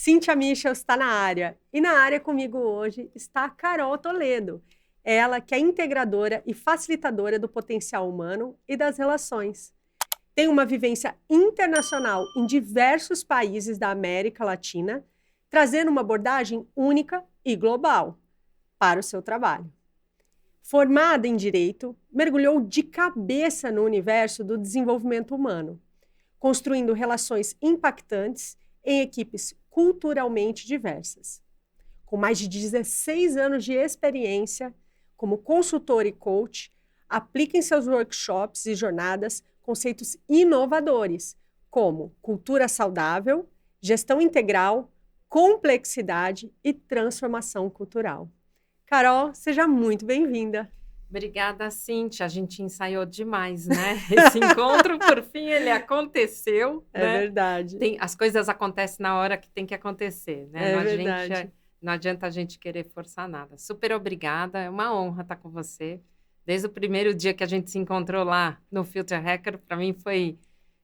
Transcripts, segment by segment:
Cíntia Michel está na área. E na área comigo hoje está a Carol Toledo. Ela que é integradora e facilitadora do potencial humano e das relações. Tem uma vivência internacional em diversos países da América Latina, trazendo uma abordagem única e global para o seu trabalho. Formada em Direito, mergulhou de cabeça no universo do desenvolvimento humano, construindo relações impactantes em equipes culturalmente diversas. Com mais de 16 anos de experiência como consultora e coach, aplica em seus workshops e jornadas conceitos inovadores, como cultura saudável, gestão integral, complexidade e transformação cultural. Carol, seja muito bem-vinda. Obrigada, Cíntia. A gente ensaiou demais, né? Esse encontro, por fim, ele aconteceu. É né? verdade. As coisas acontecem na hora que tem que acontecer, né? É verdade. Não adianta a gente querer forçar nada. Super obrigada, é uma honra estar com você. Desde o primeiro dia que a gente se encontrou lá no Future Hacker, para mim foi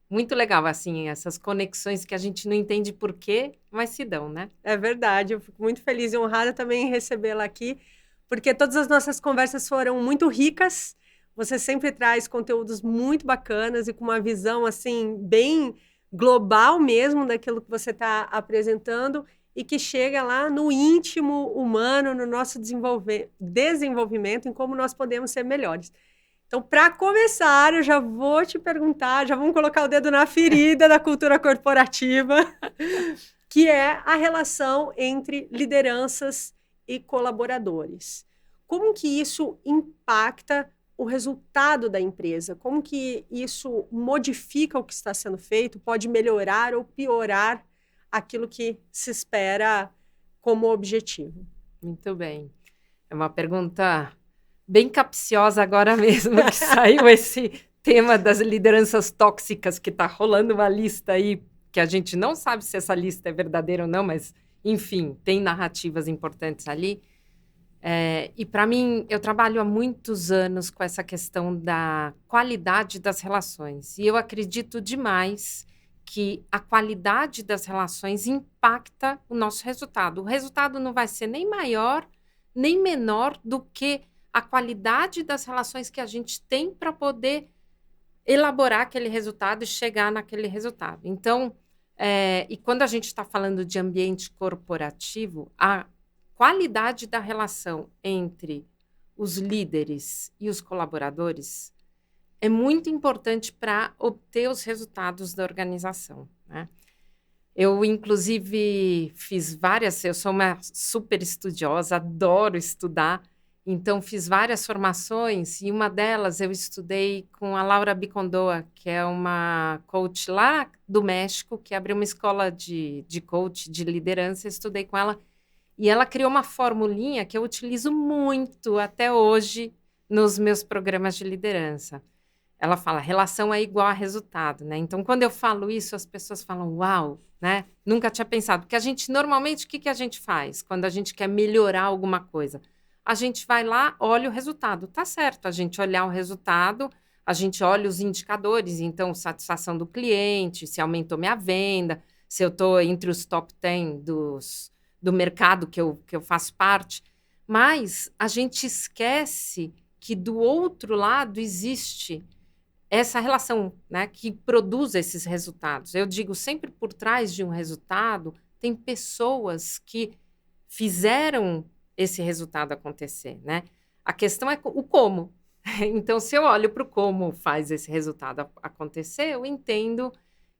muito legal, assim, essas conexões que a gente não entende por quê, mas se dão, né? É verdade, eu fico muito feliz e honrada também em recebê-la aqui, porque todas as nossas conversas foram muito ricas. Você sempre traz conteúdos muito bacanas e com uma visão assim bem global mesmo daquilo que você está apresentando e que chega lá no íntimo humano, no nosso desenvolvimento, em como nós podemos ser melhores. Então, para começar, eu já vou te perguntar, já vamos colocar o dedo na ferida da cultura corporativa, que é a relação entre lideranças e colaboradores. Como que isso impacta o resultado da empresa? Como que isso modifica o que está sendo feito? Pode melhorar ou piorar aquilo que se espera como objetivo? Muito bem. É uma pergunta bem capciosa agora mesmo que saiu esse tema das lideranças tóxicas, que está rolando uma lista aí, que a gente não sabe se essa lista é verdadeira ou não, mas, enfim, tem narrativas importantes ali. E, para mim, eu trabalho há muitos anos com essa questão da qualidade das relações. E eu acredito demais que a qualidade das relações impacta o nosso resultado. O resultado não vai ser nem maior, nem menor do que a qualidade das relações que a gente tem para poder elaborar aquele resultado e chegar naquele resultado. Então, e quando a gente está falando de ambiente corporativo, a qualidade da relação entre os líderes e os colaboradores é muito importante para obter os resultados da organização, né? Eu, inclusive, eu sou uma super estudiosa, adoro estudar, então fiz várias formações e uma delas eu estudei com a Laura Bicondoa, que é uma coach lá do México, que abriu uma escola de coach, de liderança, eu estudei com ela e ela criou uma formulinha que eu utilizo muito até hoje nos meus programas de liderança. Ela fala, relação é igual a resultado, né? Então, quando eu falo isso, as pessoas falam, uau, né? Nunca tinha pensado. Porque a gente, normalmente, o que a gente faz quando a gente quer melhorar alguma coisa? A gente vai lá, olha o resultado. Tá certo, a gente olhar o resultado, a gente olha os indicadores, então, satisfação do cliente, se aumentou minha venda, se eu estou entre os top 10 do mercado que eu faço parte. Mas a gente esquece que do outro lado existe essa relação, né, que produz esses resultados. Eu digo, sempre por trás de um resultado, tem pessoas que fizeram esse resultado acontecer, né? A questão é o como. Então, se eu olho para o como faz esse resultado acontecer, eu entendo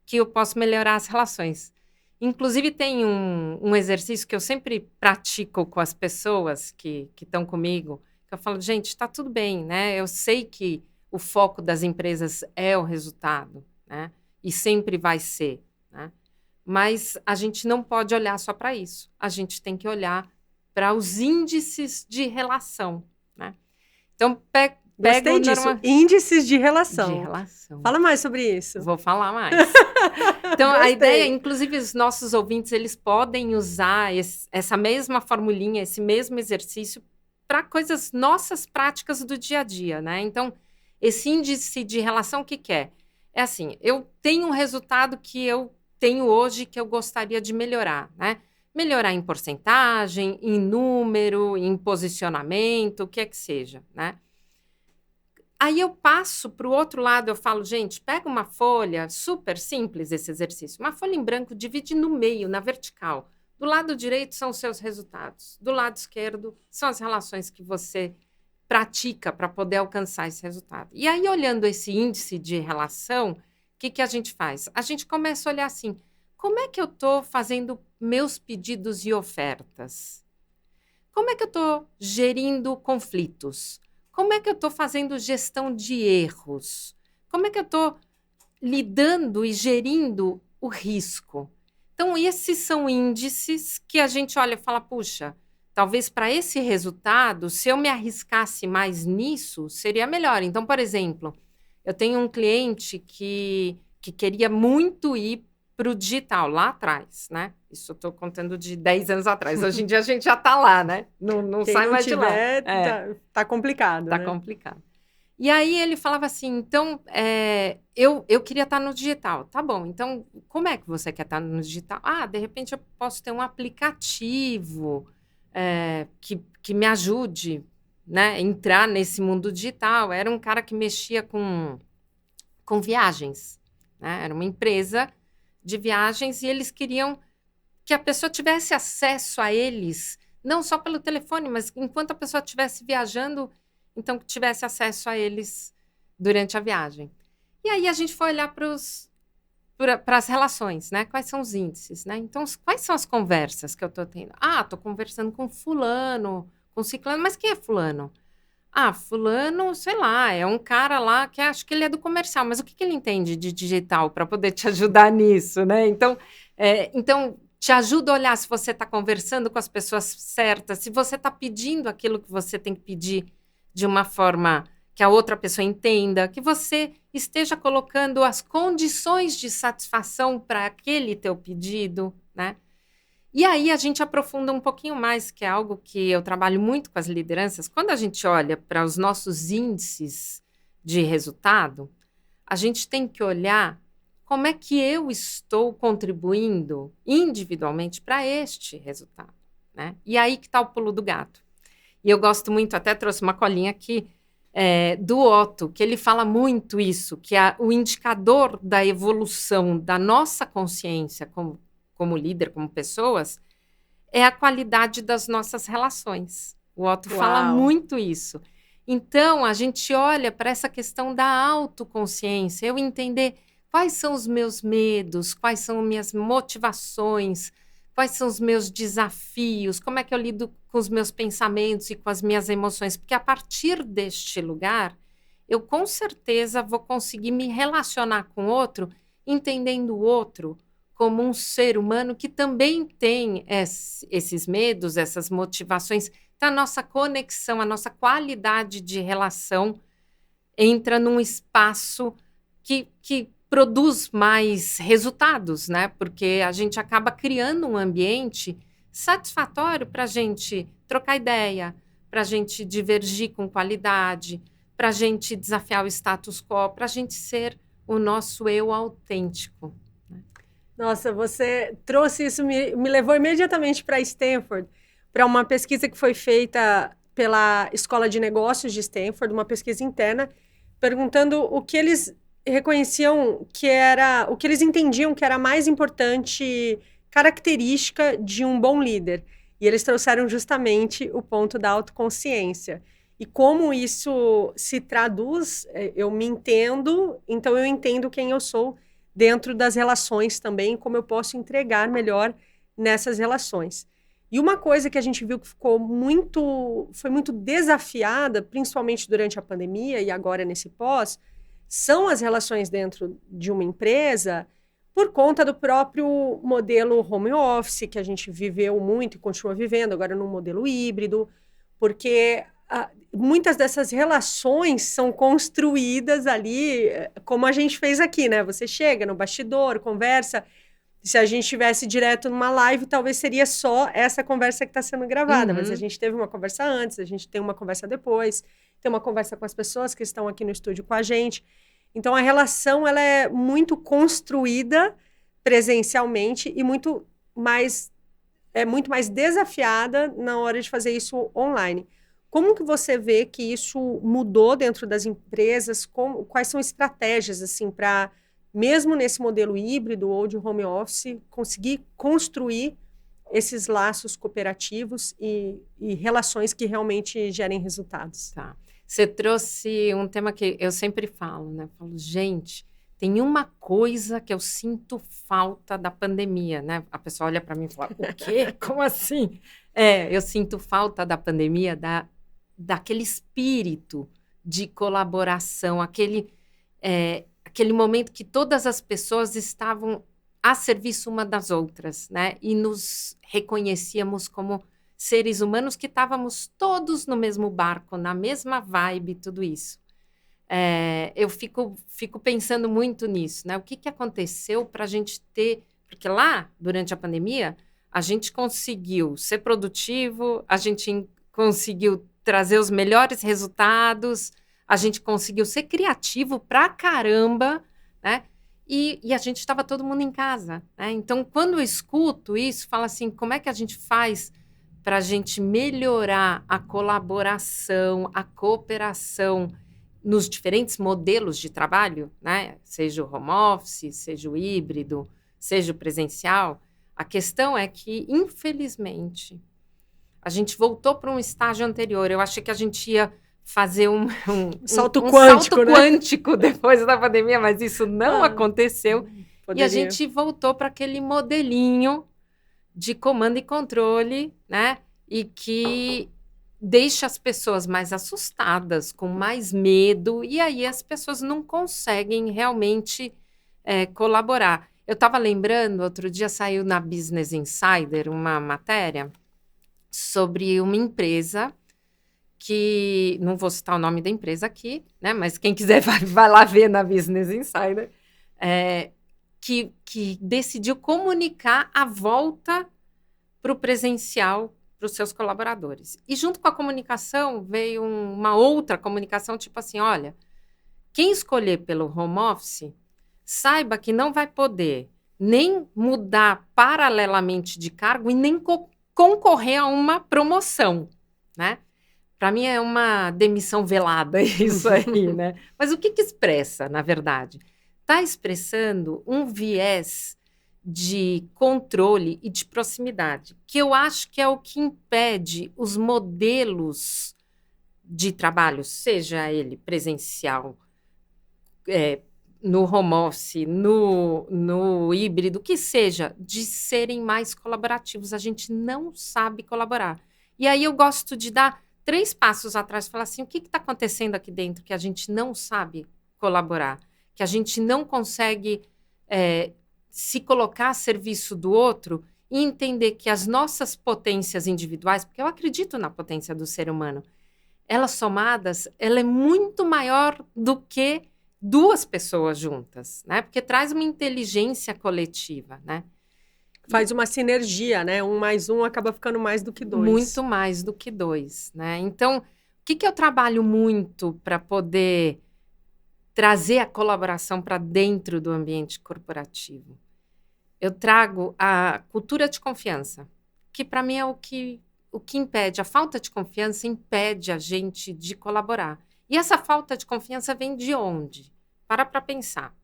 que eu posso melhorar as relações. Inclusive, tem um exercício que eu sempre pratico com as pessoas que estão comigo, que eu falo, gente, está tudo bem, né? Eu sei que o foco das empresas é o resultado, né? E sempre vai ser, né? Mas a gente não pode olhar só para isso. A gente tem que olhar para os índices de relação, né? Então, Gostei disso. Índices de relação. De relação. Fala mais sobre isso. Vou falar mais. Então, a ideia, inclusive, os nossos ouvintes, eles podem usar essa mesma formulinha, esse mesmo exercício para coisas nossas práticas do dia a dia, né? Então, esse índice de relação, o que é? É assim, eu tenho um resultado que eu tenho hoje que eu gostaria de melhorar, né? melhorar em porcentagem, em número, em posicionamento, o que é que seja, né? Aí eu passo para o outro lado, eu falo, gente, pega uma folha, super simples esse exercício, uma folha em branco, divide no meio, na vertical. Do lado direito são os seus resultados, do lado esquerdo são as relações que você pratica para poder alcançar esse resultado. E aí, olhando esse índice de relação, o que a gente faz? A gente começa a olhar assim, como é que eu estou fazendo meus pedidos e ofertas? Como é que eu estou gerindo conflitos? Como é que eu estou fazendo gestão de erros? Como é que eu estou lidando e gerindo o risco? Então, esses são índices que a gente olha e fala, puxa, talvez para esse resultado, se eu me arriscasse mais nisso, seria melhor. Então, por exemplo, eu tenho um cliente que queria muito ir para o digital, lá atrás, né? Isso eu estou contando de 10 anos atrás. Hoje em dia a gente já está lá, né? Não Quem sai não mais de lá. tiver, tá complicado, Tá né? complicado. E aí ele falava assim, então, eu queria estar no digital. Tá bom, então, como é que você quer estar no digital? Ah, de repente eu posso ter um aplicativo que me ajude, né, a entrar nesse mundo digital. Era um cara que mexia com viagens, né? Era uma empresa de viagens e eles queriam que a pessoa tivesse acesso a eles, não só pelo telefone, mas enquanto a pessoa estivesse viajando, então que tivesse acesso a eles durante a viagem. E aí a gente foi olhar para as relações, né? Quais são os índices, né? Então, quais são as conversas que eu estou tendo? Ah, estou conversando com fulano, com ciclano, mas quem é fulano? Ah, fulano, sei lá, é um cara lá que acho que ele é do comercial, mas o que ele entende de digital para poder te ajudar nisso, né? Então, te ajuda a olhar se você está conversando com as pessoas certas, se você está pedindo aquilo que você tem que pedir de uma forma que a outra pessoa entenda, que você esteja colocando as condições de satisfação para aquele teu pedido, né? E aí a gente aprofunda um pouquinho mais, que é algo que eu trabalho muito com as lideranças. Quando a gente olha para os nossos índices de resultado, a gente tem que olhar como é que eu estou contribuindo individualmente para este resultado, né? E aí que está o pulo do gato. E eu gosto muito, até trouxe uma colinha aqui, do Otto, que ele fala muito isso, que o indicador da evolução da nossa consciência como líder, como pessoas, é a qualidade das nossas relações. O Otto fala muito isso. Então, a gente olha para essa questão da autoconsciência, eu entender quais são os meus medos, quais são minhas motivações, quais são os meus desafios, como é que eu lido com os meus pensamentos e com as minhas emoções, porque a partir deste lugar, eu com certeza vou conseguir me relacionar com o outro, entendendo o outro como um ser humano que também tem esses medos, essas motivações. Então, a nossa conexão, a nossa qualidade de relação entra num espaço que produz mais resultados, né? Porque a gente acaba criando um ambiente satisfatório para a gente trocar ideia, para a gente divergir com qualidade, para a gente desafiar o status quo, para a gente ser o nosso eu autêntico. Nossa, você trouxe isso, me levou imediatamente para Stanford, para uma pesquisa que foi feita pela Escola de Negócios de Stanford, uma pesquisa interna, perguntando o que eles reconheciam que era, o que eles entendiam que era a mais importante característica de um bom líder. E eles trouxeram justamente o ponto da autoconsciência. E como isso se traduz, eu me entendo, então eu entendo quem eu sou dentro das relações também, como eu posso entregar melhor nessas relações. E uma coisa que a gente viu que foi muito desafiada, principalmente durante a pandemia e agora nesse pós, são as relações dentro de uma empresa por conta do próprio modelo home office, que a gente viveu muito e continua vivendo, agora num modelo híbrido, porque muitas dessas relações são construídas ali, como a gente fez aqui, né? Você chega no bastidor, conversa. Se a gente estivesse direto numa live, talvez seria só essa conversa que está sendo gravada. Mas a gente teve uma conversa antes, a gente tem uma conversa depois, tem uma conversa com as pessoas que estão aqui no estúdio com a gente. Então, a relação ela é muito construída presencialmente e muito mais é muito mais desafiada na hora de fazer isso online. Como que você vê que isso mudou dentro das empresas? Quais são estratégias assim para, mesmo nesse modelo híbrido ou de home office, conseguir construir esses laços cooperativos e relações que realmente gerem resultados? Tá. Você trouxe um tema que eu sempre falo, né? Falo, gente, tem uma coisa que eu sinto falta da pandemia, né? A pessoa olha para mim e fala, o quê? Como assim? Eu sinto falta da pandemia, daquele espírito de colaboração, aquele momento que todas as pessoas estavam a serviço uma das outras, né? E nos reconhecíamos como seres humanos que estávamos todos no mesmo barco, na mesma vibe, tudo isso. Eu fico pensando muito nisso, né? O que aconteceu para a gente ter... Porque lá, durante a pandemia, a gente conseguiu ser produtivo, a gente conseguiu trazer os melhores resultados, a gente conseguiu ser criativo pra caramba, né? E a gente estava todo mundo em casa, né? Então, quando eu escuto isso, falo assim, como é que a gente faz para a gente melhorar a colaboração, a cooperação nos diferentes modelos de trabalho, né? Seja o home office, seja o híbrido, seja o presencial. A questão é que, infelizmente, a gente voltou para um estágio anterior. Eu achei que a gente ia fazer um salto quântico, salto né? quântico depois da pandemia, mas isso não aconteceu. Poderia. E a gente voltou para aquele modelinho de comando e controle, né? E que deixa as pessoas mais assustadas, com mais medo, e aí as pessoas não conseguem realmente colaborar. Eu estava lembrando, outro dia saiu na Business Insider uma matéria sobre uma empresa que, não vou citar o nome da empresa aqui, né? Mas quem quiser vai lá ver na Business Insider, que decidiu comunicar a volta para o presencial para os seus colaboradores. E junto com a comunicação veio uma outra comunicação, tipo assim, olha, quem escolher pelo home office, saiba que não vai poder nem mudar paralelamente de cargo e nem concorrer a uma promoção, né? Para mim é uma demissão velada isso aí, né? Mas o que expressa, na verdade? Está expressando um viés de controle e de proximidade, que eu acho que é o que impede os modelos de trabalho, seja ele presencial, no home office, no híbrido, que seja, de serem mais colaborativos. A gente não sabe colaborar. E aí eu gosto de dar 3 passos atrás e falar assim, o que está acontecendo aqui dentro que a gente não sabe colaborar, que a gente não consegue se colocar a serviço do outro e entender que as nossas potências individuais, porque eu acredito na potência do ser humano, elas somadas, ela é muito maior do que 2 pessoas juntas, né? Porque traz uma inteligência coletiva, né? Faz uma sinergia, né? 1 mais 1 acaba ficando mais do que 2. Muito mais do que 2, né? Então, o que eu trabalho muito para poder trazer a colaboração para dentro do ambiente corporativo? Eu trago a cultura de confiança, que para mim é o que impede. A falta de confiança impede a gente de colaborar. E essa falta de confiança vem de onde? Para pensar.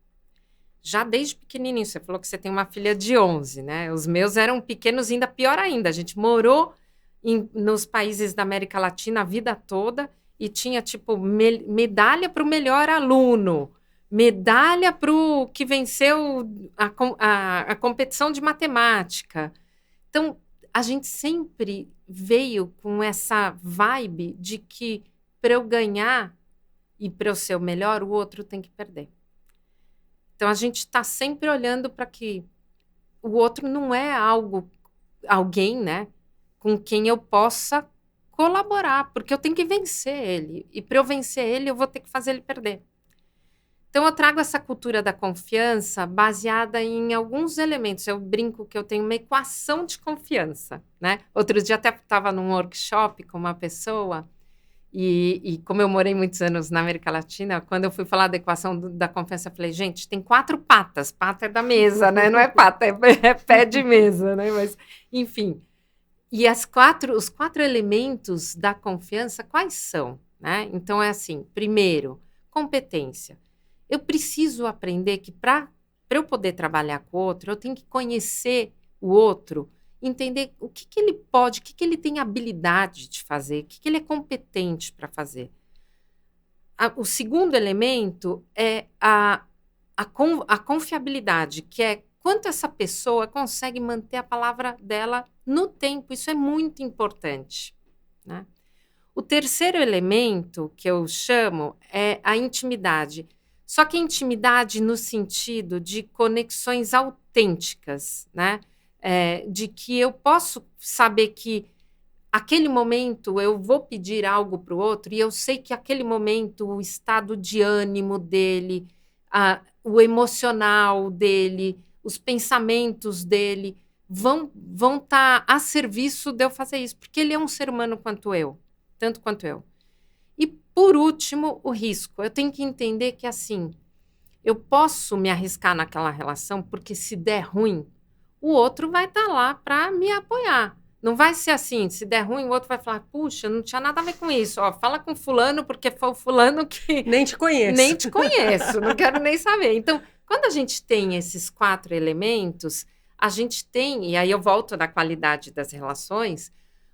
Já desde pequenininho, você falou que você tem uma filha de 11, né? Os meus eram pequenos, ainda pior ainda. A gente morou nos países da América Latina a vida toda e tinha, tipo, medalha para o melhor aluno, medalha para o que venceu a competição de matemática. Então, a gente sempre veio com essa vibe de que para eu ganhar e para eu ser o melhor, o outro tem que perder. Então, a gente está sempre olhando para que o outro não é alguém, né, com quem eu possa colaborar, porque eu tenho que vencer ele. E para eu vencer ele, eu vou ter que fazer ele perder. Então, eu trago essa cultura da confiança baseada em alguns elementos. Eu brinco que eu tenho uma equação de confiança, né? Outro dia até estava num workshop com uma pessoa e como eu morei muitos anos na América Latina, quando eu fui falar da equação da confiança, eu falei, gente, tem 4 patas. Pata é da mesa, né? Não é pata, é pé de mesa, né? Mas, enfim, E os 4 elementos da confiança, quais são? Né? Então, é assim, primeiro, competência. Eu preciso aprender que para eu poder trabalhar com o outro, eu tenho que conhecer o outro, entender o que ele pode, o que ele tem habilidade de fazer, o que ele é competente para fazer. O segundo elemento é a confiabilidade, que é quanto essa pessoa consegue manter a palavra dela no tempo. Isso é muito importante, né? O terceiro elemento que eu chamo é a intimidade. Só que a intimidade no sentido de conexões autênticas, né? De que eu posso saber que aquele momento eu vou pedir algo para o outro e eu sei que aquele momento, o estado de ânimo dele, o emocional dele, os pensamentos dele vão estar a serviço de eu fazer isso, porque ele é um ser humano tanto quanto eu. E, por último, o risco. Eu tenho que entender que, assim, eu posso me arriscar naquela relação, porque se der ruim, o outro vai estar lá para me apoiar. Não vai ser assim, se der ruim, o outro vai falar, puxa, não tinha nada a ver com isso. Ó, fala com fulano, porque foi o fulano que... Nem te conheço. Nem te conheço, não quero nem saber. Então, quando a gente tem esses 4 elementos, a gente tem, e aí eu volto da qualidade das relações,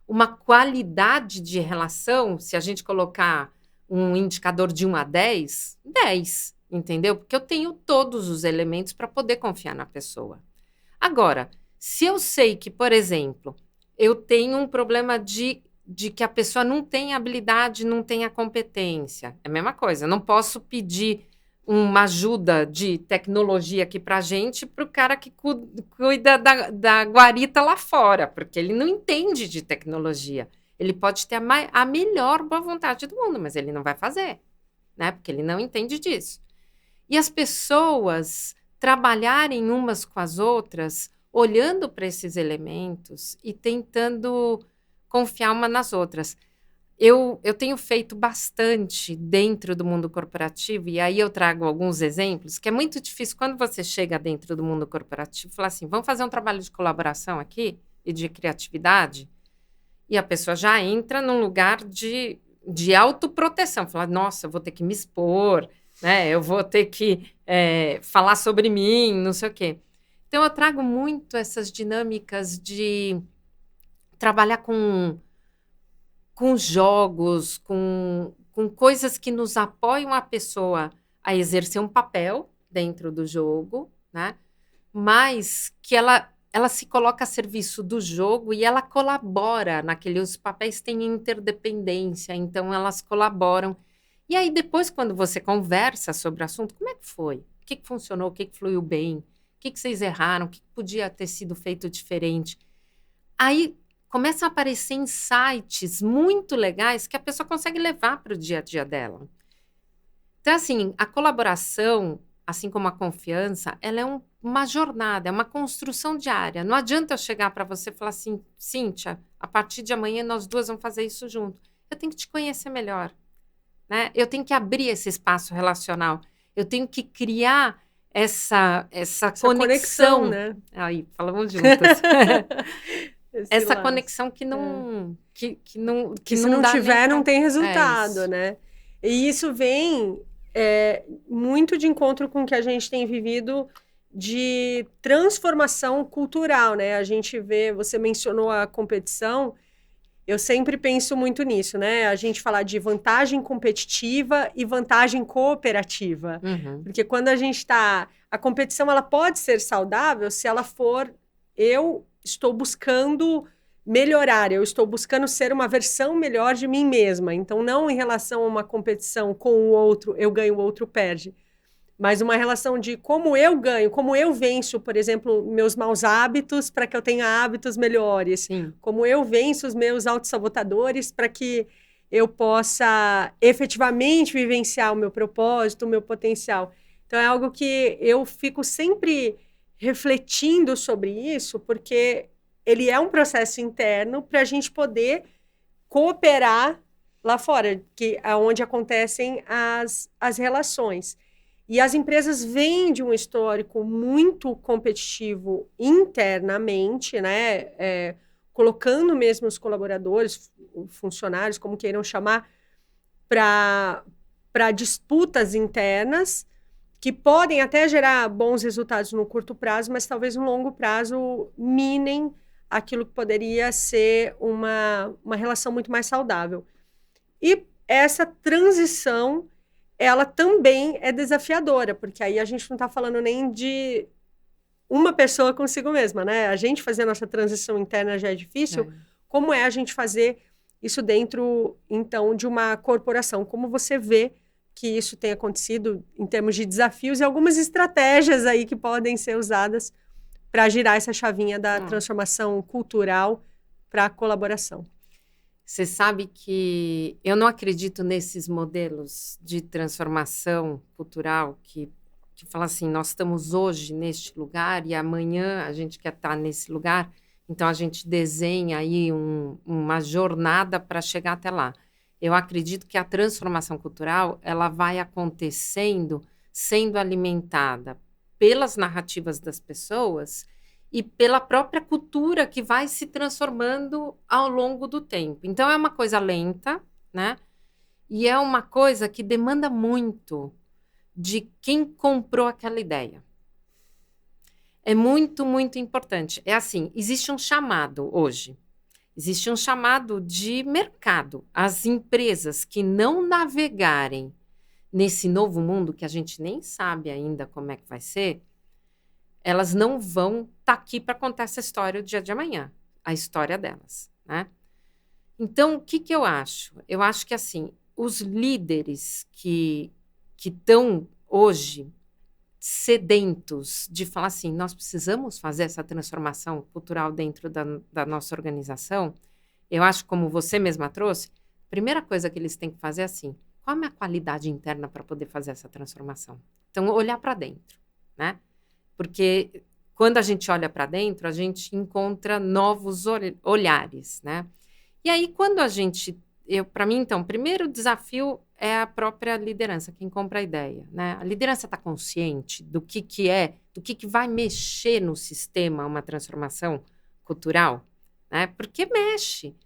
uma qualidade de relação, se a gente colocar um indicador de 1 a 10, 10, entendeu? Porque eu tenho todos os elementos para poder confiar na pessoa. Agora, se eu sei que, por exemplo, eu tenho um problema de que a pessoa não tem habilidade, não tem a competência. É a mesma coisa, eu não posso pedir uma ajuda de tecnologia aqui para a gente para o cara que cuida da guarita lá fora, porque ele não entende de tecnologia. Ele pode ter a melhor boa vontade do mundo, mas ele não vai fazer, né? Porque ele não entende disso. E as pessoas trabalharem umas com as outras, olhando para esses elementos e tentando confiar uma nas outras. Eu tenho feito bastante dentro do mundo corporativo, e aí eu trago alguns exemplos, que é muito difícil quando você chega dentro do mundo corporativo, falar assim, vamos fazer um trabalho de colaboração aqui e de criatividade, e a pessoa já entra num lugar de autoproteção, falar, nossa, eu vou ter que me expor, né? Eu vou ter que falar sobre mim, não sei o quê. Então, eu trago muito essas dinâmicas de trabalhar com jogos, com coisas que nos apoiam a pessoa a exercer um papel dentro do jogo, né? Mas que ela se coloca a serviço do jogo e ela colabora os papéis têm interdependência, então elas colaboram. E aí depois, quando você conversa sobre o assunto, como é que foi? O que funcionou? O que fluiu bem? O que vocês erraram? O que podia ter sido feito diferente? Aí começam a aparecer insights muito legais que a pessoa consegue levar para o dia a dia dela. Então, assim, a colaboração, assim como a confiança, ela é uma jornada, é uma construção diária. Não adianta eu chegar para você e falar assim, Cíntia, a partir de amanhã nós duas vamos fazer isso junto. Eu tenho que te conhecer melhor, né? Eu tenho que abrir esse espaço relacional. Eu tenho que criar essa conexão, né? Aí, falamos juntas. Essa laço. Conexão que não... Que se não tiver, não tem resultado, né? E isso vem muito de encontro com o que a gente tem vivido de transformação cultural, né? A gente vê, você mencionou a competição, eu sempre penso muito nisso, né? A gente fala de vantagem competitiva e vantagem cooperativa. Uhum. Porque quando a gente está... A competição, ela pode ser saudável se ela for... Eu estou buscando melhorar, eu estou buscando ser uma versão melhor de mim mesma. Então, não em relação a uma competição com o outro, eu ganho, o outro perde. Mas uma relação de como eu ganho, como eu venço, por exemplo, meus maus hábitos para que eu tenha hábitos melhores. Sim. Como eu venço os meus autossabotadores para que eu possa efetivamente vivenciar o meu propósito, o meu potencial. Então, é algo que eu fico sempre refletindo sobre isso, porque ele é um processo interno para a gente poder cooperar lá fora, que é onde acontecem as relações. E as empresas vêm de um histórico muito competitivo internamente, né? colocando mesmo os colaboradores, funcionários, como queiram chamar, para disputas internas, que podem até gerar bons resultados no curto prazo, mas talvez no longo prazo minem aquilo que poderia ser uma relação muito mais saudável. E essa transição, ela também é desafiadora, porque aí a gente não está falando nem de uma pessoa consigo mesma, né? A gente fazer a nossa transição interna já é difícil. Como é a gente fazer isso dentro, então, de uma corporação? Como você vê que isso tem acontecido em termos de desafios e algumas estratégias aí que podem ser usadas para girar essa chavinha da transformação cultural para a colaboração? Você sabe que eu não acredito nesses modelos de transformação cultural que fala assim, nós estamos hoje neste lugar e amanhã a gente quer estar nesse lugar, então a gente desenha aí uma jornada para chegar até lá. Eu acredito que a transformação cultural, ela vai acontecendo, sendo alimentada pelas narrativas das pessoas e pela própria cultura que vai se transformando ao longo do tempo. Então, é uma coisa lenta, né? E é uma coisa que demanda muito de quem comprou aquela ideia. É muito, muito importante. É assim, existe um chamado hoje. Existe um chamado de mercado. As empresas que não navegarem nesse novo mundo, que a gente nem sabe ainda como é que vai ser, elas não vão estar aqui para contar essa história o dia de amanhã, a história delas, né? Então, o que eu acho? Eu acho que, assim, os líderes que estão hoje sedentos de falar assim, nós precisamos fazer essa transformação cultural dentro da nossa organização, eu acho, como você mesma trouxe, a primeira coisa que eles têm que fazer é assim, qual a minha qualidade interna para poder fazer essa transformação? Então, olhar para dentro, né? Porque quando a gente olha para dentro, a gente encontra novos olhares, né? E aí, quando a gente... Para mim, então, o primeiro desafio é a própria liderança, quem compra a ideia, né? A liderança está consciente do que é, do que vai mexer no sistema uma transformação cultural, né? Porque mexe.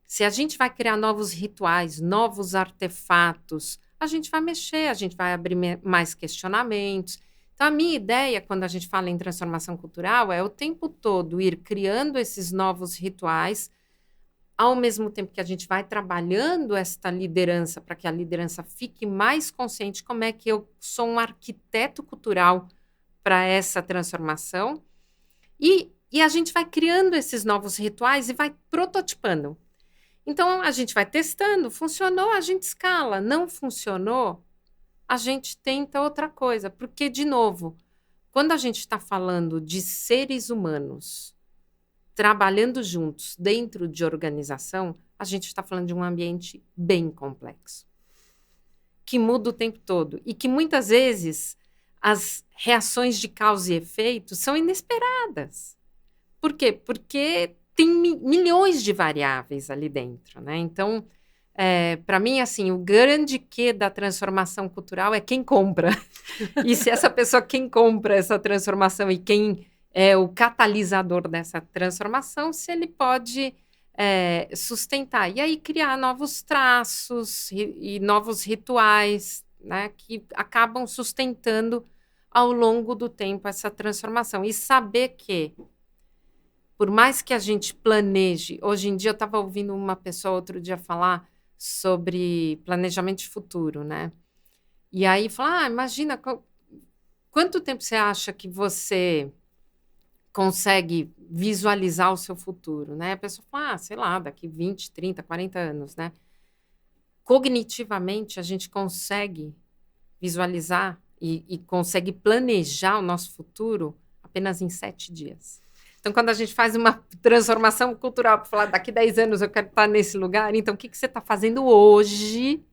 Se a gente vai criar novos rituais, novos artefatos, a gente vai mexer, a gente vai abrir mais questionamentos. Então, a minha ideia, quando a gente fala em transformação cultural, é o tempo todo ir criando esses novos rituais, ao mesmo tempo que a gente vai trabalhando esta liderança, para que a liderança fique mais consciente como é que eu sou um arquiteto cultural para essa transformação. E a gente vai criando esses novos rituais e vai prototipando. Então, a gente vai testando, funcionou, a gente escala, não funcionou, a gente tenta outra coisa. Porque, de novo, quando a gente está falando de seres humanos trabalhando juntos dentro de organização, a gente está falando de um ambiente bem complexo, que muda o tempo todo e que muitas vezes as reações de causa e efeito são inesperadas. Por quê? Porque tem milhões de variáveis ali dentro, né? Então, para mim, assim, o grande quê da transformação cultural é quem compra. E se essa pessoa, quem compra essa transformação e quem é o catalisador dessa transformação, se ele pode sustentar. E aí criar novos traços e novos rituais, né, que acabam sustentando ao longo do tempo essa transformação. E saber que, por mais que a gente planeje, hoje em dia eu estava ouvindo uma pessoa outro dia falar sobre planejamento de futuro, né? E aí falar, imagina, quanto tempo você acha que você consegue visualizar o seu futuro, né? A pessoa fala, sei lá, daqui 20, 30, 40 anos, né? Cognitivamente, a gente consegue visualizar e consegue planejar o nosso futuro apenas em 7 dias. Então, quando a gente faz uma transformação cultural para falar, daqui 10 anos eu quero estar nesse lugar, então o que você está fazendo hoje,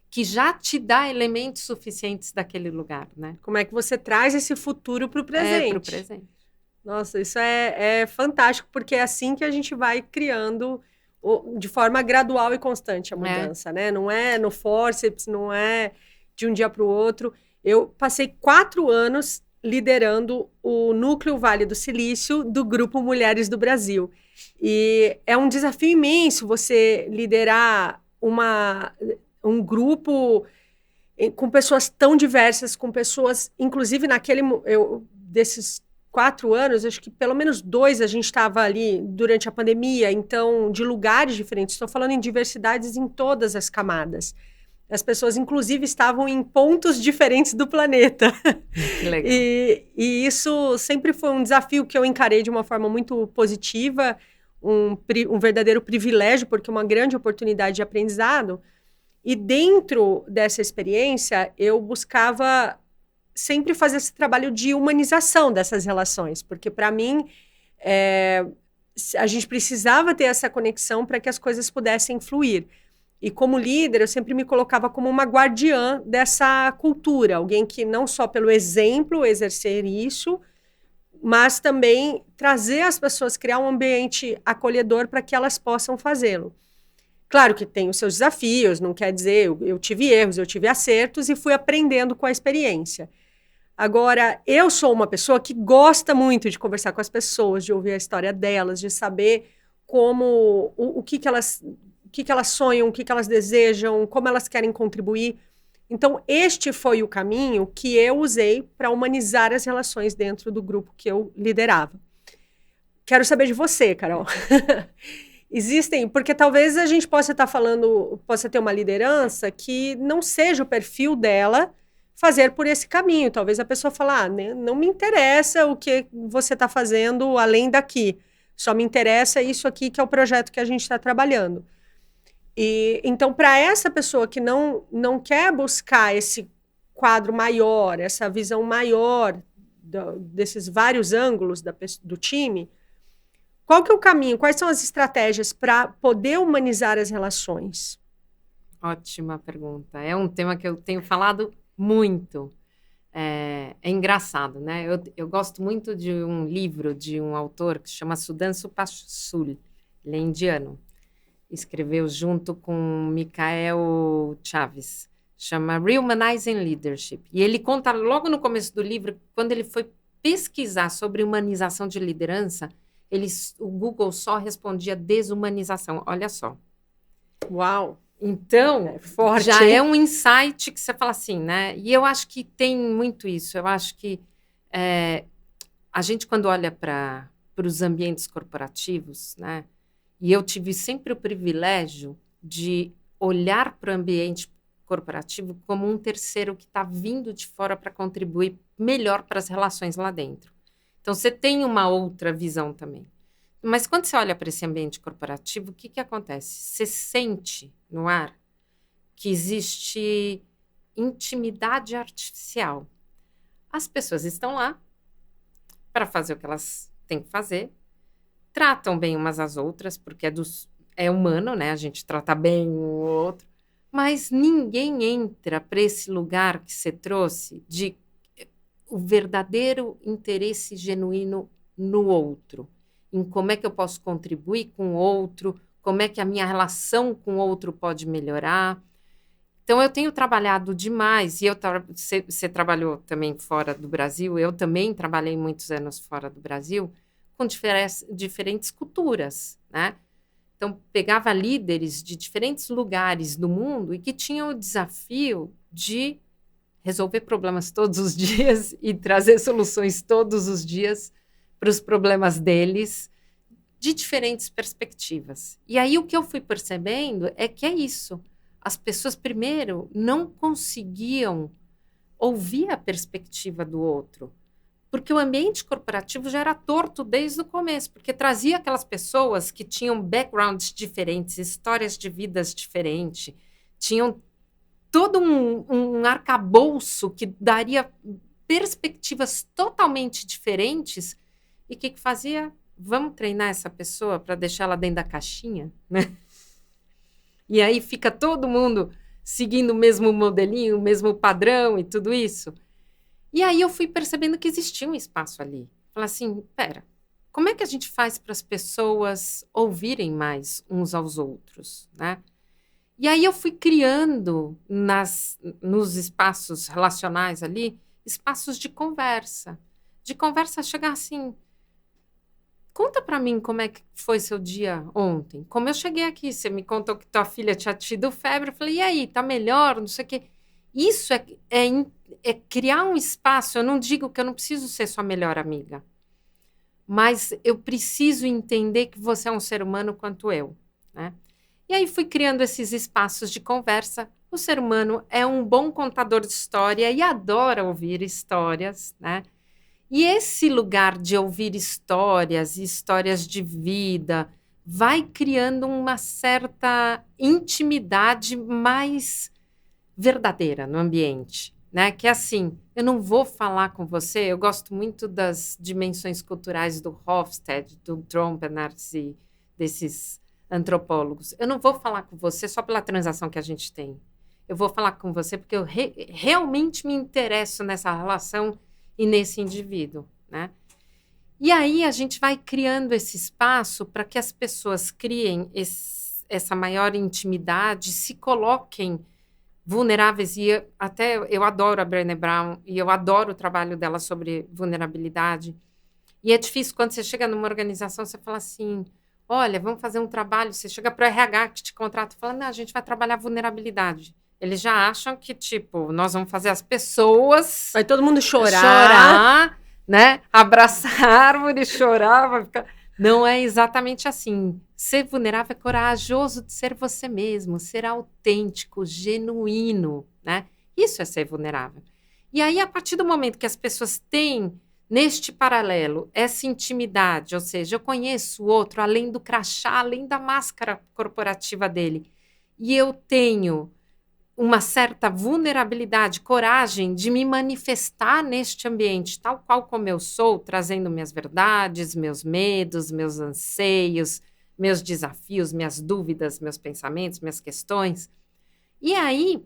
que já te dá elementos suficientes daquele lugar, né? Como é que você traz esse futuro para o presente? Para o presente. Nossa, isso é fantástico, porque é assim que a gente vai criando de forma gradual e constante a mudança, né? Não é no forceps, não é de um dia para o outro. Eu passei 4 anos liderando o Núcleo Vale do Silício do Grupo Mulheres do Brasil. E é um desafio imenso você liderar um grupo com pessoas tão diversas, com pessoas, inclusive desses 4 anos, acho que pelo menos 2 a gente estava ali durante a pandemia, então, de lugares diferentes. Estou falando em diversidades em todas as camadas. As pessoas, inclusive, estavam em pontos diferentes do planeta. Que legal. E isso sempre foi um desafio que eu encarei de uma forma muito positiva, um verdadeiro privilégio, porque é uma grande oportunidade de aprendizado. E dentro dessa experiência, eu buscava sempre fazer esse trabalho de humanização dessas relações, porque, para mim, a gente precisava ter essa conexão para que as coisas pudessem fluir. E como líder, eu sempre me colocava como uma guardiã dessa cultura, alguém que não só pelo exemplo exercer isso, mas também trazer as pessoas, criar um ambiente acolhedor para que elas possam fazê-lo. Claro que tem os seus desafios, não quer dizer, eu tive erros, eu tive acertos e fui aprendendo com a experiência. Agora, eu sou uma pessoa que gosta muito de conversar com as pessoas, de ouvir a história delas, de saber como, o que elas sonham, o que elas desejam, como elas querem contribuir. Então, este foi o caminho que eu usei para humanizar as relações dentro do grupo que eu liderava. Quero saber de você, Carol. Existem, porque talvez a gente possa ter uma liderança que não seja o perfil dela fazer por esse caminho. Talvez a pessoa fale, não me interessa o que você está fazendo além daqui. Só me interessa isso aqui que é o projeto que a gente está trabalhando. E então, para essa pessoa que não quer buscar esse quadro maior, essa visão maior desses vários ângulos do time, qual que é o caminho? Quais são as estratégias para poder humanizar as relações? Ótima pergunta. É um tema que eu tenho falado muito. É engraçado, né? Eu gosto muito de um livro de um autor que se chama Sudhanshu Pasul. Ele é indiano. Escreveu junto com Michael Chaves. Chama Rehumanizing Leadership. E ele conta logo no começo do livro, quando ele foi pesquisar sobre humanização de liderança, o Google só respondia desumanização. Olha só. Uau! Então, forte, já é um insight que você fala assim, né? E eu acho que tem muito isso. Eu acho que a gente, quando olha para os ambientes corporativos, né? E eu tive sempre o privilégio de olhar para o ambiente corporativo como um terceiro que está vindo de fora para contribuir melhor para as relações lá dentro. Então, você tem uma outra visão também. Mas quando você olha para esse ambiente corporativo, o que acontece? Você sente no ar que existe intimidade artificial. As pessoas estão lá para fazer o que elas têm que fazer, tratam bem umas às outras, porque é humano, né? A gente trata bem um ou outro, mas ninguém entra para esse lugar que você trouxe de o verdadeiro interesse genuíno no outro, em como é que eu posso contribuir com o outro, como é que a minha relação com o outro pode melhorar. Então, eu tenho trabalhado demais, e você trabalhou também fora do Brasil, eu também trabalhei muitos anos fora do Brasil, com diferentes culturas, né? Então, pegava líderes de diferentes lugares do mundo e que tinham o desafio de resolver problemas todos os dias e trazer soluções todos os dias para os problemas deles, de diferentes perspectivas. E aí, o que eu fui percebendo é que é isso. As pessoas, primeiro, não conseguiam ouvir a perspectiva do outro, porque o ambiente corporativo já era torto desde o começo, porque trazia aquelas pessoas que tinham backgrounds diferentes, histórias de vidas diferentes, tinham todo um arcabouço que daria perspectivas totalmente diferentes. E o que fazia? Vamos treinar essa pessoa para deixar ela dentro da caixinha, né? E aí fica todo mundo seguindo o mesmo modelinho, o mesmo padrão e tudo isso. E aí eu fui percebendo que existia um espaço ali. Falei assim, pera, como é que a gente faz para as pessoas ouvirem mais uns aos outros, né? E aí eu fui criando nos espaços relacionais ali, espaços de conversa. De conversa chegar assim, conta pra mim como é que foi seu dia ontem. Como eu cheguei aqui, você me contou que tua filha tinha tido febre, eu falei, e aí, tá melhor? Não sei o quê. Isso é criar um espaço. Eu não digo que eu não preciso ser sua melhor amiga, mas eu preciso entender que você é um ser humano quanto eu, né? E aí fui criando esses espaços de conversa. O ser humano é um bom contador de história e adora ouvir histórias, né? E esse lugar de ouvir histórias, histórias de vida, vai criando uma certa intimidade mais verdadeira no ambiente, né? Que é assim, eu não vou falar com você, eu gosto muito das dimensões culturais do Hofstede, do Trompenaars e desses antropólogos. Eu não vou falar com você só pela transação que a gente tem. Eu vou falar com você porque eu realmente me interesso nessa relação e nesse indivíduo, né? E aí a gente vai criando esse espaço para que as pessoas criem essa maior intimidade, se coloquem vulneráveis, e eu adoro a Brené Brown, e eu adoro o trabalho dela sobre vulnerabilidade, e é difícil quando você chega numa organização, você fala assim, olha, vamos fazer um trabalho, você chega para o RH que te contrata e fala, não, a gente vai trabalhar vulnerabilidade. Eles já acham que, tipo, nós vamos fazer as pessoas... Vai todo mundo chorar, né? Abraçar a árvore, chorar, vai ficar... Não é exatamente assim. Ser vulnerável é corajoso de ser você mesmo, ser autêntico, genuíno, né? Isso é ser vulnerável. E aí, a partir do momento que as pessoas têm, neste paralelo, essa intimidade, ou seja, eu conheço o outro além do crachá, além da máscara corporativa dele, e eu tenho uma certa vulnerabilidade, coragem de me manifestar neste ambiente, tal qual como eu sou, trazendo minhas verdades, meus medos, meus anseios, meus desafios, minhas dúvidas, meus pensamentos, minhas questões. E aí,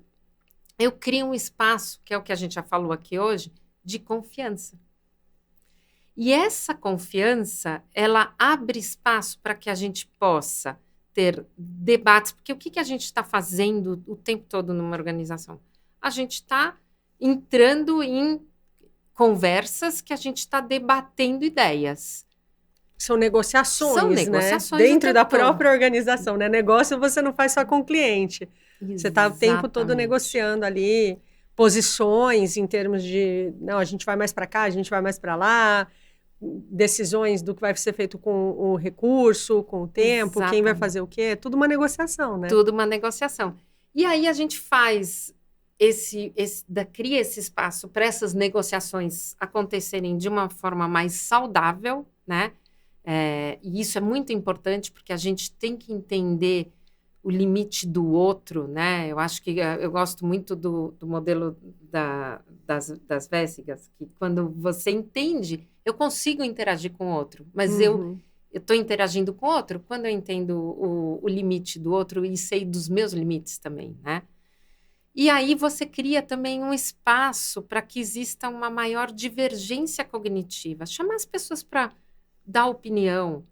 eu crio um espaço, que é o que a gente já falou aqui hoje, de confiança. E essa confiança, ela abre espaço para que a gente possa ter debates, porque o que a gente está fazendo o tempo todo numa organização? A gente está entrando em conversas que a gente está debatendo ideias. São negociações, né? Negociações Dentro da o tempo todo. própria organização, né? Negócio você não faz só com o cliente. Você está o tempo todo Exatamente. negociando ali posições em termos de, não, a gente vai mais para cá, a gente vai mais para lá, decisões do que vai ser feito com o recurso, com o tempo, quem vai Exatamente. fazer o quê, é tudo uma negociação, né? Tudo uma negociação. E aí a gente faz cria esse espaço para essas negociações acontecerem de uma forma mais saudável, né? E isso é muito importante porque a gente tem que entender o limite do outro, né? Eu acho que eu gosto muito do modelo das Vésigas, que quando você entende, eu consigo interagir com o outro, mas eu estou interagindo com o outro quando eu entendo o limite do outro e sei dos meus limites também, né? E aí você cria também um espaço para que exista uma maior divergência cognitiva. Chamar as pessoas para dar opinião,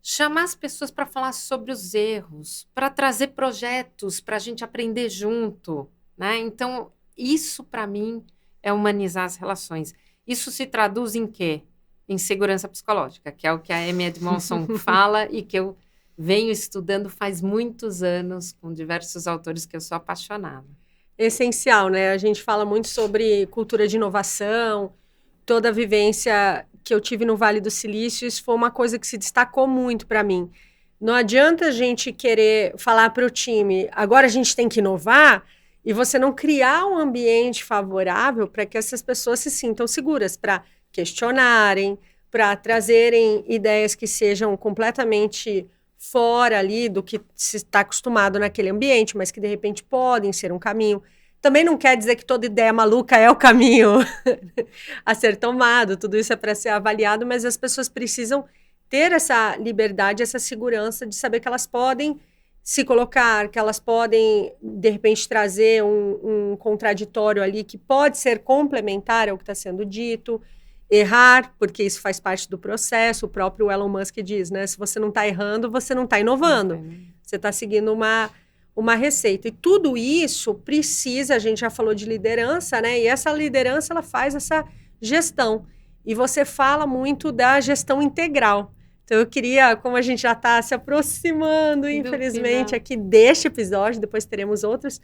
chamar as pessoas para falar sobre os erros, para trazer projetos para a gente aprender junto, né? Então, isso para mim é humanizar as relações. Isso se traduz em quê? Em segurança psicológica, que é o que a Amy Edmondson fala e que eu venho estudando faz muitos anos com diversos autores que eu sou apaixonada. Essencial, né? A gente fala muito sobre cultura de inovação, toda a vivência que eu tive no Vale do Silício, isso foi uma coisa que se destacou muito para mim. Não adianta a gente querer falar para o time, agora a gente tem que inovar, e você não criar um ambiente favorável para que essas pessoas se sintam seguras, para questionarem, para trazerem ideias que sejam completamente fora ali do que se está acostumado naquele ambiente, mas que de repente podem ser um caminho. Também não quer dizer que toda ideia maluca é o caminho a ser tomado, tudo isso é para ser avaliado, mas as pessoas precisam ter essa liberdade, essa segurança de saber que elas podem se colocar, que elas podem, de repente, trazer um contraditório ali que pode ser complementar ao que está sendo dito, errar, porque isso faz parte do processo, o próprio Elon Musk diz, né? Se você não está errando, você não está inovando. Você está seguindo uma receita. E tudo isso precisa, a gente já falou de liderança, né? E essa liderança, ela faz essa gestão. E você fala muito da gestão integral. Então, eu queria, como a gente já está se aproximando, infelizmente, aqui deste episódio, depois teremos outros,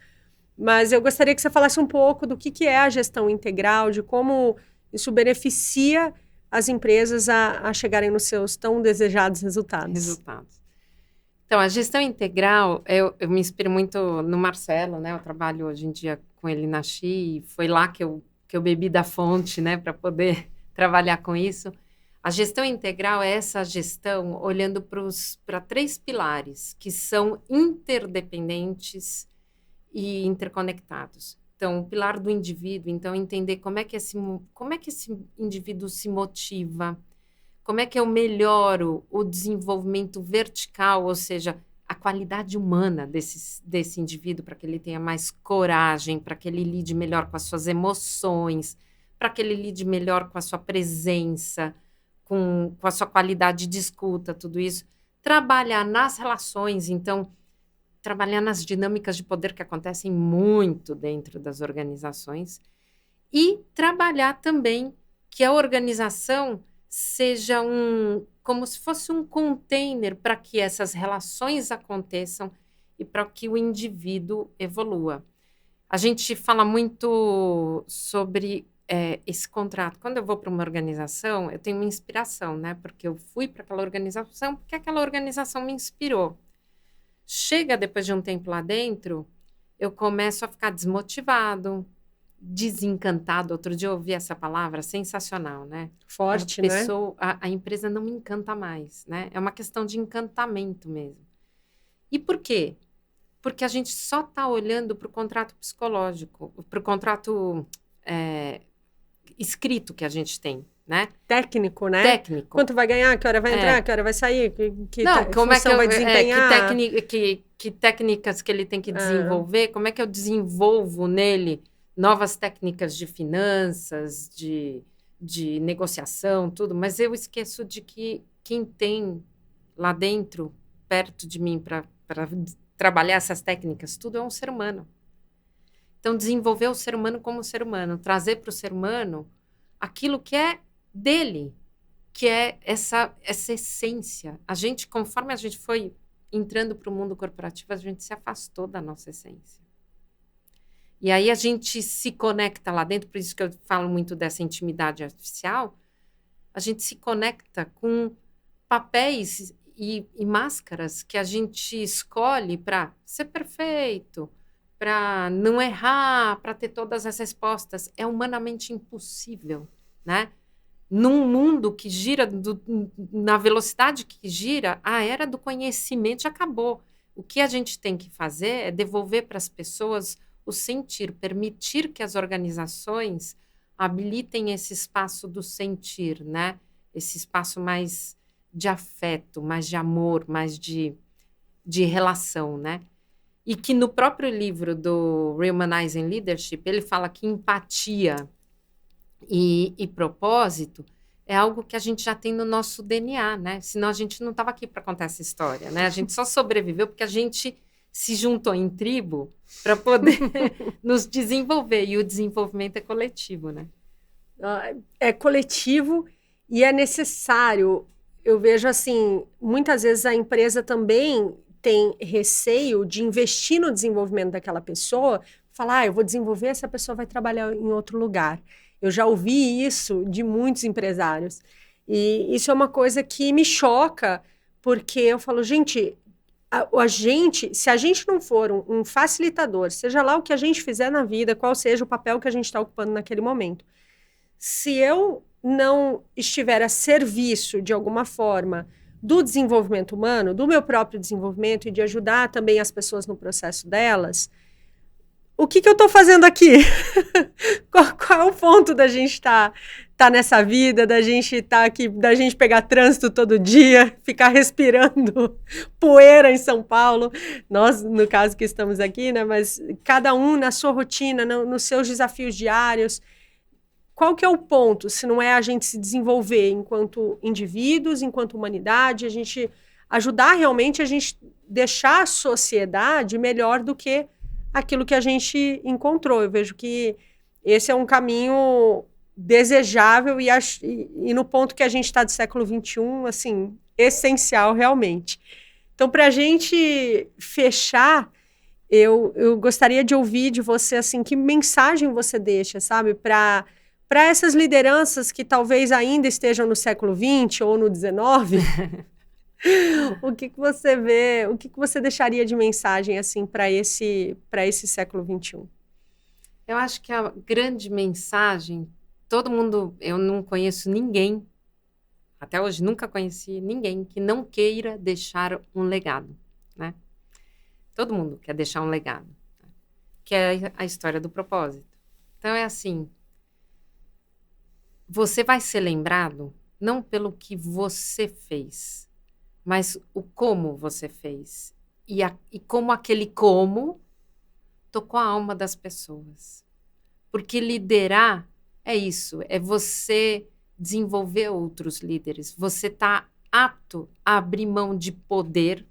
mas eu gostaria que você falasse um pouco do que é a gestão integral, de como isso beneficia as empresas a chegarem nos seus tão desejados resultados. Então, a gestão integral, eu me inspiro muito no Marcelo, né? Eu trabalho hoje em dia com ele na XI, e foi lá que eu bebi da fonte, né? Para poder trabalhar com isso. A gestão integral é essa gestão olhando para 3 pilares que são interdependentes e interconectados. Então, o pilar do indivíduo, então, entender como é que esse indivíduo se motiva, como é que eu melhoro o desenvolvimento vertical, ou seja, a qualidade humana desse indivíduo, para que ele tenha mais coragem, para que ele lide melhor com as suas emoções, para que ele lide melhor com a sua presença, com a sua qualidade de escuta, tudo isso. Trabalhar nas relações, então, trabalhar nas dinâmicas de poder que acontecem muito dentro das organizações e trabalhar também que a organização seja como se fosse um container para que essas relações aconteçam e para que o indivíduo evolua. A gente fala muito sobre esse contrato. Quando eu vou para uma organização, eu tenho uma inspiração, né? Porque eu fui para aquela organização porque aquela organização me inspirou. Chega depois de um tempo lá dentro, eu começo a ficar desmotivado, desencantado. Outro dia eu ouvi essa palavra, sensacional, né? Forte, né? A empresa não me encanta mais, né? É uma questão de encantamento mesmo. E por quê? Porque a gente só está olhando para o contrato psicológico, para o contrato escrito que a gente tem, né? Técnico, né? Técnico. Quanto vai ganhar, que hora vai entrar, que hora vai sair, como é que vai desempenhar. Que técnicas que ele tem que desenvolver, como é que eu desenvolvo nele novas técnicas de finanças, de negociação, tudo, mas eu esqueço de que quem tem lá dentro, perto de mim, para trabalhar essas técnicas, tudo é um ser humano. Então, desenvolver o ser humano como ser humano, trazer para o ser humano aquilo que é dele, que é essa essência. A gente, conforme a gente foi entrando para o mundo corporativo, a gente se afastou da nossa essência. E aí a gente se conecta lá dentro, por isso que eu falo muito dessa intimidade artificial, a gente se conecta com papéis e máscaras que a gente escolhe para ser perfeito, para não errar, para ter todas as respostas. É humanamente impossível, né? Num mundo que gira na velocidade que gira, a era do conhecimento já acabou. O que a gente tem que fazer é devolver para as pessoas o sentir, permitir que as organizações habilitem esse espaço do sentir, né? Esse espaço mais de afeto, mais de amor, mais de relação, né? E que no próprio livro do Rehumanizing Leadership, ele fala que empatia e propósito é algo que a gente já tem no nosso DNA, né? Senão a gente não estava aqui para contar essa história, né? A gente só sobreviveu porque a gente se juntou em tribo para poder nos desenvolver. E o desenvolvimento é coletivo, né? É coletivo e é necessário. Eu vejo assim, muitas vezes a empresa também tem receio de investir no desenvolvimento daquela pessoa, falar, eu vou desenvolver, essa pessoa vai trabalhar em outro lugar. Eu já ouvi isso de muitos empresários. E isso é uma coisa que me choca, porque eu falo, gente, se a gente não for um facilitador, seja lá o que a gente fizer na vida, qual seja o papel que a gente está ocupando naquele momento, se eu não estiver a serviço, de alguma forma, do desenvolvimento humano, do meu próprio desenvolvimento e de ajudar também as pessoas no processo delas, o que eu estou fazendo aqui? Qual é o ponto da gente estar nessa vida, da gente estar aqui, da gente pegar trânsito todo dia, ficar respirando poeira em São Paulo? Nós, no caso que estamos aqui, né? Mas cada um na sua rotina, nos seus desafios diários. Qual que é o ponto, se não é a gente se desenvolver enquanto indivíduos, enquanto humanidade, a gente ajudar realmente a gente deixar a sociedade melhor do que aquilo que a gente encontrou. Eu vejo que esse é um caminho desejável e no ponto que a gente está do século XXI, assim, essencial realmente. Então, para a gente fechar, eu gostaria de ouvir de você, assim, que mensagem você deixa, sabe, para essas lideranças que talvez ainda estejam no século XX ou no XIX. O que você vê, o que você deixaria de mensagem, assim, para esse século XXI? Eu acho que a grande mensagem, todo mundo, eu não conheço ninguém, até hoje nunca conheci ninguém que não queira deixar um legado, né? Todo mundo quer deixar um legado, né? Que é a história do propósito. Então é assim, você vai ser lembrado não pelo que você fez, mas o como você fez e como aquele como tocou a alma das pessoas. Porque liderar é isso, é você desenvolver outros líderes. Você está apto a abrir mão de poder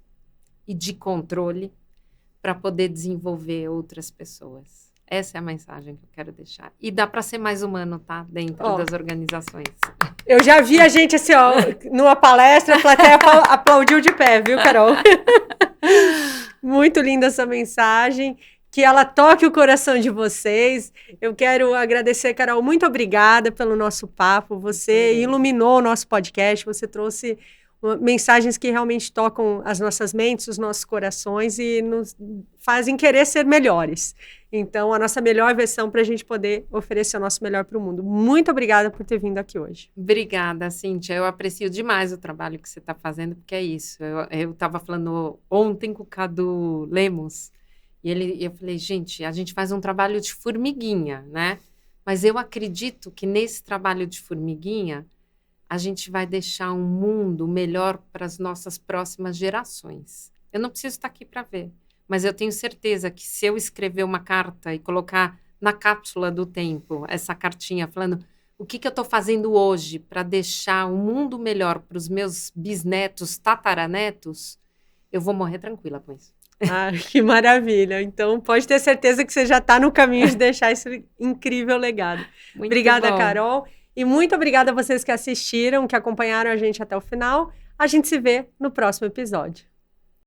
e de controle para poder desenvolver outras pessoas. Essa é a mensagem que eu quero deixar. E dá para ser mais humano, tá? Dentro das organizações. Eu já vi a gente, assim, ó, numa palestra, a plateia aplaudiu de pé, viu, Carol? Muito linda essa mensagem. Que ela toque o coração de vocês. Eu quero agradecer, Carol, muito obrigada pelo nosso papo. Você iluminou o nosso podcast, você trouxe mensagens que realmente tocam as nossas mentes, os nossos corações e nos fazem querer ser melhores. Então, a nossa melhor versão para a gente poder oferecer o nosso melhor para o mundo. Muito obrigada por ter vindo aqui hoje. Obrigada, Cíntia. Eu aprecio demais o trabalho que você está fazendo, porque é isso. Eu estava falando ontem com o Cadu Lemos, e eu falei, gente, a gente faz um trabalho de formiguinha, né? Mas eu acredito que nesse trabalho de formiguinha, a gente vai deixar um mundo melhor para as nossas próximas gerações. Eu não preciso estar aqui para ver, mas eu tenho certeza que se eu escrever uma carta e colocar na cápsula do tempo essa cartinha falando o que eu estou fazendo hoje para deixar um mundo melhor para os meus bisnetos, tataranetos, eu vou morrer tranquila com isso. Ah, que maravilha. Então, pode ter certeza que você já está no caminho de deixar esse incrível legado. Muito obrigada, bom. Carol. E muito obrigada a vocês que assistiram, que acompanharam a gente até o final. A gente se vê no próximo episódio.